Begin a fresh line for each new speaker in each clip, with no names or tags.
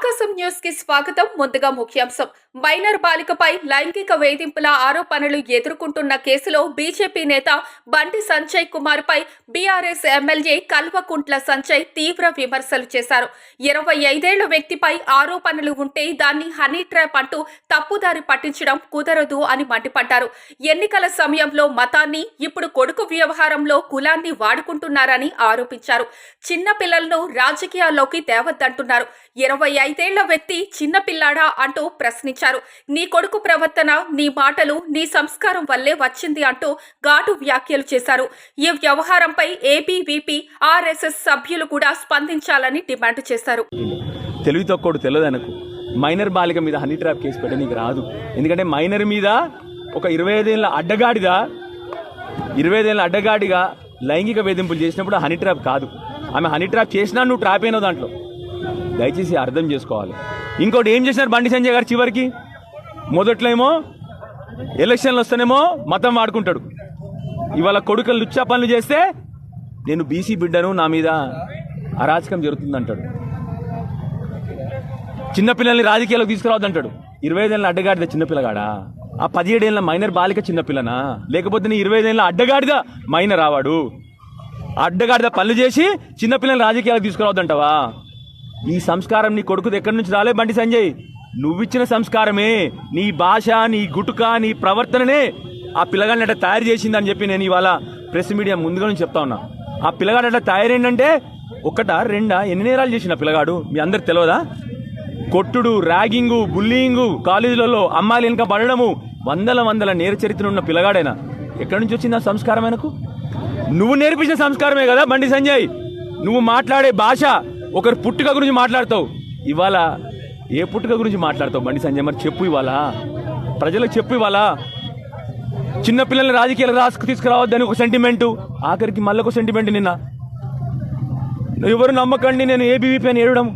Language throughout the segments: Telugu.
ఆకాశం న్యూస్ కి స్వాగతం. ముందుగా ముఖ్యాంశం. మైనర్ బాలికపై లైంగిక వేధింపుల ఆరోపణలు ఎదుర్కొంటున్న కేసులో బీజేపీ నేత బండి సంజయ్ కుమార్ పై బీఆర్ఎస్ ఎమ్మెల్యే కల్వకుంట్ల సంజయ్ తీవ్ర విమర్శలు చేశారు. 25 ఏళ్ల వ్యక్తిపై ఆరోపణలు ఉంటే దాన్ని హనీ ట్రాప్ అంటూ తప్పుదారి పట్టించడం కుదరదు అని మండిపడ్డారు. ఎన్నికల సమయంలో మతాన్ని, ఇప్పుడు కొడుకు వ్యవహారంలో కులాన్ని వాడుకుంటున్నారని ఆరోపించారు. చిన్న పిల్లలను రాజకీయాల్లోకి తేవద్దంటున్నారు. 25 ఏళ్ల వ్యక్తి చిన్నపిల్లాడా అంటూ ప్రశ్నించారు. నీ కొడుకు ప్రవర్తన, నీ మాటలు, నీ సంస్కారం వల్లే వచ్చింది అంటూ ఘాటు వ్యాఖ్యలు చేశారు. ఈ వ్యవహారంపై ఏబీవీపీ, ఆర్ఎస్ఎస్ సభ్యులు కూడా స్పందించాలని డిమాండ్ చేశారు.
తెలివి తక్కువ తెలియదు అనకు. మైనర్ బాలిక మీద హనీ ట్రాప్ కేసు పెట్ట నీకు రాదు. ఎందుకంటే మైనర్ మీద ఒక 25 ఏళ్ల అడ్డగాడిగా లైంగిక వేధింపులు చేసినప్పుడు హనీ ట్రాప్ కాదు. ఆమె హనీ ట్రాప్ చేసినా నువ్వు ట్రాప్ అయినావు దాంట్లో. దయచేసి అర్థం చేసుకోవాలి. ఇంకోటి ఏం చేసినారు బండి సంజయ్ గారు చివరికి? మొదట్లో ఏమో ఎలక్షన్లు వస్తేనేమో మతం వాడుకుంటాడు. ఇవాళ కొడుకులు లుచ్చా పనులు చేస్తే నేను బీసీ బిడ్డను, నా మీద అరాచకం జరుగుతుందంటాడు. చిన్నపిల్లల్ని రాజకీయాలకు తీసుకురావద్దంటాడు. 25 ఏళ్ళ అడ్డగాడిద చిన్నపిల్లగాడా? ఆ 17 ఏళ్ళ మైనర్ బాలిక చిన్నపిల్లనా? లేకపోతే నీ 25 ఏళ్ళ అడ్డగాడిద మైనర్ రావాడు? అడ్డగాడిద పనులు చేసి చిన్నపిల్లల్ని రాజకీయాలకు తీసుకురావద్దంటావా? ఈ సంస్కారం నీ కొడుకుది ఎక్కడి నుంచి రాలే బండి సంజయ్? నువ్విచ్చిన సంస్కారమే, నీ భాష, నీ గుటుక, నీ ప్రవర్తననే ఆ పిల్లగాడిని అట్లా తయారు చేసిందని చెప్పి నేను ఇవాళ ప్రెస్ మీడియా ముందుగా నుంచి చెప్తా ఉన్నా. ఆ పిల్లగాడు అట్లా తయారైందంటే ఒకటా రెండా ఎన్ని నేరాలు చేసిన పిల్లగాడు మీ అందరికి తెలియదా? కొట్టుడు, ర్యాగింగు, బుల్లింగు, కాలేజీలలో అమ్మాయిలు వెనుక పడడము, వందల నేర చరిత్ర ఉన్న పిల్లగాడైనా ఎక్కడి నుంచి వచ్చింది ఆ సంస్కారం? ఆయనకు నువ్వు నేర్పించిన సంస్కారమే కదా బండి సంజయ్. నువ్వు మాట్లాడే భాష, ఒకరి పుట్టుక గురించి మాట్లాడతావు. ఇవాళ ఏ పుట్టుక గురించి మాట్లాడతావు బండి సంజయ్? మరి చెప్పు, ఇవాళ ప్రజలకు చెప్పు. ఇవాళ చిన్నపిల్లల్ని రాజకీయాలకు తీసుకురావద్దని ఒక సెంటిమెంటు, ఆఖరికి మళ్ళొక సెంటిమెంట్. నిన్న ఎవరు నమ్మకండి నేను ఏబీవీపీ అని ఏడడం.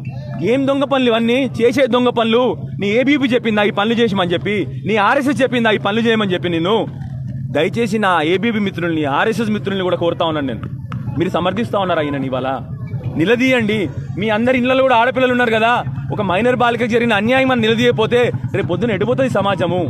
ఏం దొంగ పనులు ఇవన్నీ? చేసే దొంగ పనులు. నీ ఏబీవీపీ చెప్పిందా ఈ పనులు చేసామని చెప్పి? నీ ఆర్ఎస్ఎస్ చెప్పిందా ఈ పనులు చేయమని చెప్పి? నేను దయచేసి నా ఏబీవీ మిత్రుల్ని, ఆర్ఎస్ఎస్ మిత్రుల్ని కూడా కోరుతా ఉన్నాను. నేను మీరు సమర్థిస్తా ఉన్నారా ఈయన? ఇవాళ నిలదీయండి. మీ అందరి ఇళ్లలో కూడా ఆడపిల్లలు ఉన్నారు కదా. ఒక మైనర్ బాలికకు జరిగిన అన్యాయం అని నిలదీయకపోతే రేపు పొద్దున ఎడిపోతుంది సమాజము.